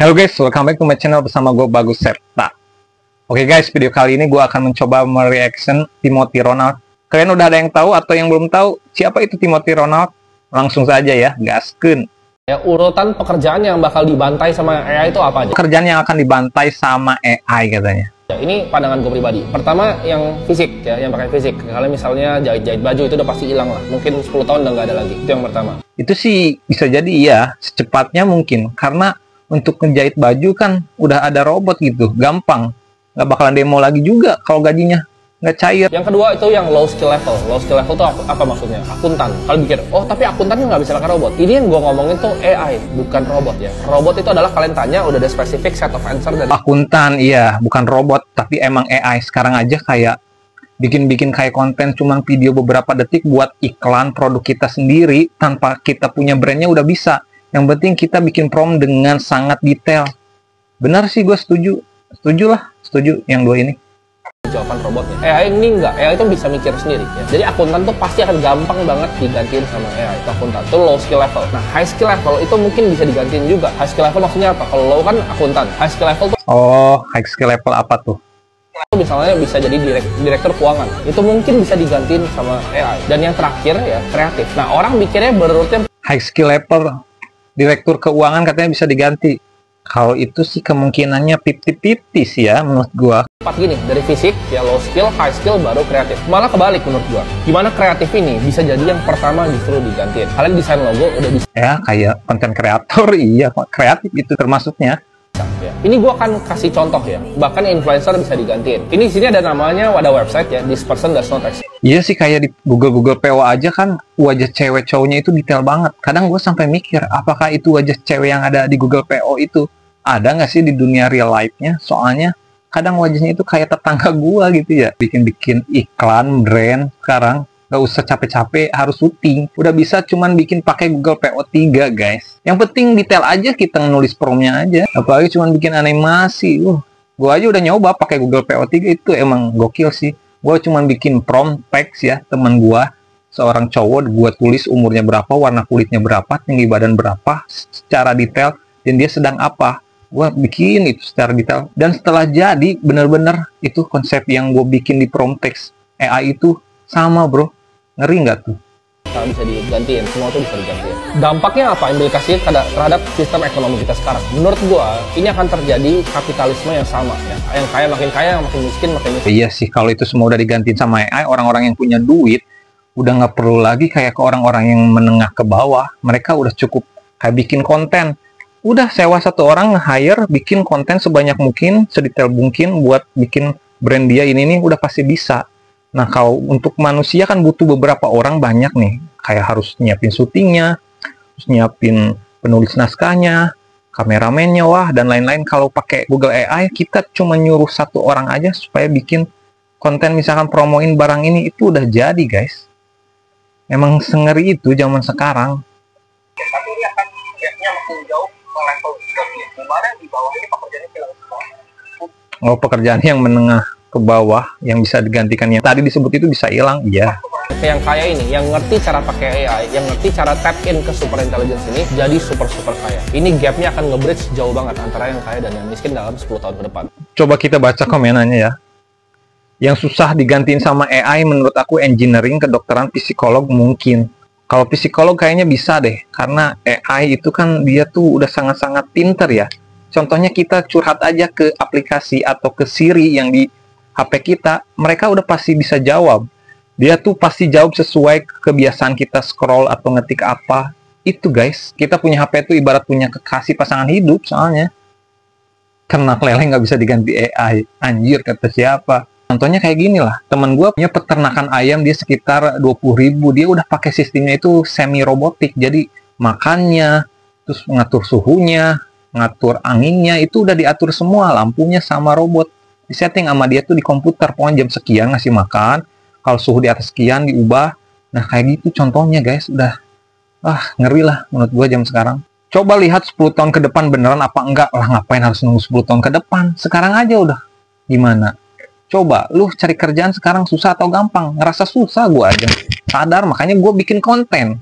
Halo guys, welcome back to my channel bersama gue Bagus Septa. Oke guys, video kali ini gue akan mencoba mereaction Timothy Ronald. Kalian udah ada yang tahu atau yang belum tahu siapa itu Timothy Ronald? Langsung saja ya, gaskeun. Ya, urutan pekerjaan yang bakal dibantai sama AI itu apa aja? Pekerjaan yang akan dibantai sama AI katanya. Ya, ini pandangan gue pribadi. Pertama, yang fisik ya, yang pakai fisik. Kalau misalnya jahit-jahit baju itu udah pasti hilang lah. Mungkin 10 tahun udah nggak ada lagi. Itu yang pertama. Itu sih bisa jadi iya, secepatnya mungkin. Karena untuk ngejahit baju kan udah ada robot gitu, gampang. Nggak bakalan demo lagi juga kalau gajinya nggak cair. Yang kedua itu yang low skill level. Low skill level itu apa maksudnya? Akuntan. Kalau pikir, oh tapi akuntannya nggak bisa pakai robot. Ini yang gue ngomongin tuh AI, bukan robot ya. Robot itu adalah kalian tanya, udah ada specific set of answer dari Akuntan, iya, bukan robot, tapi emang AI. Sekarang aja kayak bikin kayak konten cuman video beberapa detik buat iklan produk kita sendiri tanpa kita punya brandnya udah bisa. Yang penting kita bikin prompt dengan sangat detail. Benar sih, gue setuju. Setuju yang dua ini. jawaban robotnya. AI ini enggak, AI itu bisa mikir sendiri ya. Jadi akuntan tuh pasti akan gampang banget digantiin sama AI. Itu akuntan, itu low skill level. Nah, high skill level itu mungkin bisa digantiin juga. High skill level maksudnya apa? Kalau low kan akuntan. High skill level tuh High skill level apa tuh? misalnya bisa jadi direktur keuangan. Itu mungkin bisa digantiin sama AI. Dan yang terakhir ya, kreatif. Nah, orang mikirnya berurutnya High skill level direktur keuangan katanya bisa diganti. Kalau itu sih kemungkinannya 50-50 sih ya menurut gua. empat gini, dari fisik, ya low skill, high skill, baru kreatif. Malah kebalik menurut gua. Gimana kreatif ini bisa jadi yang pertama justru digantiin. Kalian desain logo udah bisa. Ya kayak konten kreator, iya kreatif itu termasuknya. Ya. Ini gua akan kasih contoh ya. Bahkan influencer bisa digantiin. Ini di sini ada namanya, ada website ya. This person does not exist. Iya sih, kayak di Google PO aja kan wajah cewek cowoknya itu detail banget. Kadang gue sampai mikir, apakah itu wajah cewek yang ada di Google PO itu ada nggak sih di dunia real life-nya? Soalnya kadang wajahnya itu kayak tetangga gua gitu ya. Bikin iklan brand sekarang nggak usah capek-capek harus syuting. Udah bisa cuman bikin pakai Google PO 3 guys. Yang penting detail aja, kita nulis prompt-nya aja. Apalagi cuman bikin animasi. Gua aja udah nyoba pakai Google PO 3, itu emang gokil sih. Gua cuman bikin prompt teks ya, teman gua seorang cowok, gua tulis umurnya berapa, warna kulitnya berapa, tinggi badan berapa, secara detail, dan dia sedang apa. Gue bikin itu secara detail, dan setelah jadi bener-bener itu konsep yang gue bikin di prompt text AI itu sama bro. Ngeri nggak tuh? Bisa digantiin, semua tuh bisa digantiin. Dampaknya apa? Implikasinya terhadap sistem ekonomi kita sekarang. Menurut gua, ini akan terjadi kapitalisme yang sama ya. Yang kaya makin kaya, yang makin miskin makin miskin. Iya sih, kalau itu semua udah digantiin sama AI, orang-orang yang punya duit udah nggak perlu lagi kayak ke orang-orang yang menengah ke bawah. Mereka udah cukup kayak bikin konten. Udah sewa satu orang, nge-hire, bikin konten sebanyak mungkin, sedetail mungkin buat bikin brand dia ini udah pasti bisa. Nah, kalau untuk manusia kan butuh beberapa orang banyak nih. Kayak harus nyiapin syutingnya, harus nyiapin penulis naskahnya, kameramennya, wah, dan lain-lain. Kalau pakai Google AI, kita cuma nyuruh satu orang aja supaya bikin konten, misalkan promoin barang ini, itu udah jadi, guys. Emang sengeri itu zaman sekarang. Tapi ini akan gapnya makin jauh ke level berikutnya. Dimana di bawah ini pekerjaannya hilang semua. Pekerjaan yang menengah ke bawah yang bisa digantikan yang tadi disebut itu bisa hilang, iya. Yang kaya ini, yang ngerti cara pakai AI, yang ngerti cara tap in ke super intelligence ini, jadi super kaya. Ini gapnya akan nge-bridge jauh banget antara yang kaya dan yang miskin dalam 10 tahun ke depan. Coba kita baca komenannya ya. Yang susah digantiin sama AI menurut aku engineering, kedokteran, psikolog mungkin. Kalau psikolog kayaknya bisa deh, karena AI itu kan dia tuh udah sangat-sangat pinter ya. Contohnya kita curhat aja ke aplikasi atau ke Siri yang di HP kita, mereka udah pasti bisa jawab. Dia tuh pasti jawab sesuai kebiasaan kita scroll atau ngetik apa. Itu guys, kita punya HP itu ibarat punya kekasih pasangan hidup soalnya. Ternak lele nggak bisa diganti AI. Anjir, kata siapa? Contohnya kayak gini lah, temen gue punya peternakan ayam, dia sekitar 20.000, dia udah pakai sistemnya itu semi robotik, jadi makannya, terus ngatur suhunya, ngatur anginnya, itu udah diatur semua, lampunya sama robot, di setting sama dia tuh di komputer, pokoknya jam sekian ngasih makan, kalau suhu di atas sekian diubah. Nah kayak gitu contohnya guys, udah ngeri lah menurut gue jam sekarang. Coba lihat 10 tahun ke depan beneran apa enggak lah, ngapain harus nunggu 10 tahun ke depan, sekarang aja udah gimana. Coba, lu cari kerjaan sekarang susah atau gampang? Ngerasa susah gue aja. Sadar, makanya gue bikin konten.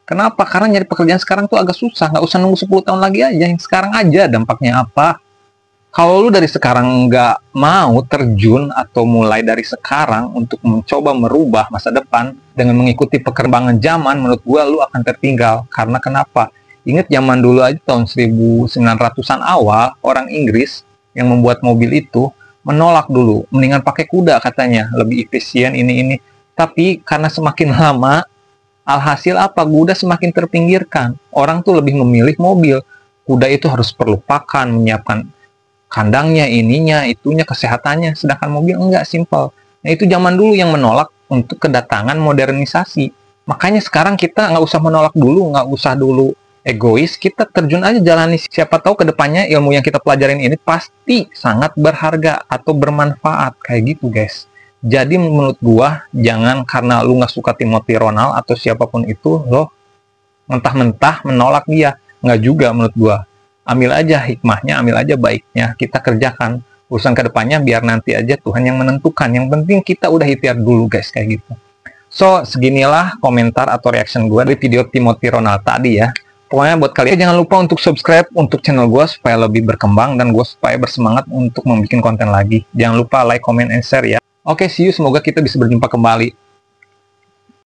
Kenapa? Karena nyari pekerjaan sekarang tuh agak susah. Nggak usah nunggu 10 tahun lagi aja. Yang sekarang aja dampaknya apa. Kalau lu dari sekarang nggak mau terjun atau mulai dari sekarang untuk mencoba merubah masa depan dengan mengikuti perkembangan zaman, menurut gua lu akan tertinggal. Karena kenapa? Ingat zaman dulu aja tahun 1900-an awal, orang Inggris yang membuat mobil itu menolak dulu, mendingan pakai kuda katanya, lebih efisien ini. Tapi karena semakin lama, alhasil apa? Kuda semakin terpinggirkan. Orang tuh lebih memilih mobil. Kuda itu harus perlu pakan, menyiapkan kandangnya, ininya, itunya, kesehatannya. Sedangkan mobil enggak, simpel. Nah itu zaman dulu yang menolak untuk kedatangan modernisasi. Makanya sekarang kita nggak usah menolak dulu, nggak usah dulu egois, kita terjun aja jalani. Siapa tahu kedepannya ilmu yang kita pelajarin ini pasti sangat berharga atau bermanfaat, kayak gitu guys. Jadi menurut gua, jangan karena lu nggak suka Timothy Ronald atau siapapun itu, lo mentah-mentah menolak dia. Nggak juga menurut gua. Ambil aja hikmahnya, ambil aja baiknya, kita kerjakan. Urusan kedepannya biar nanti aja Tuhan yang menentukan. Yang penting kita udah ikhtiar dulu guys, kayak gitu. So, seginilah komentar atau reaction gua dari video Timothy Ronald tadi ya. Pokoknya buat kalian jangan lupa untuk subscribe untuk channel gue supaya lebih berkembang dan gue supaya bersemangat untuk membuat konten lagi. Jangan lupa like, comment, and share ya. Oke, see you. Semoga kita bisa berjumpa kembali.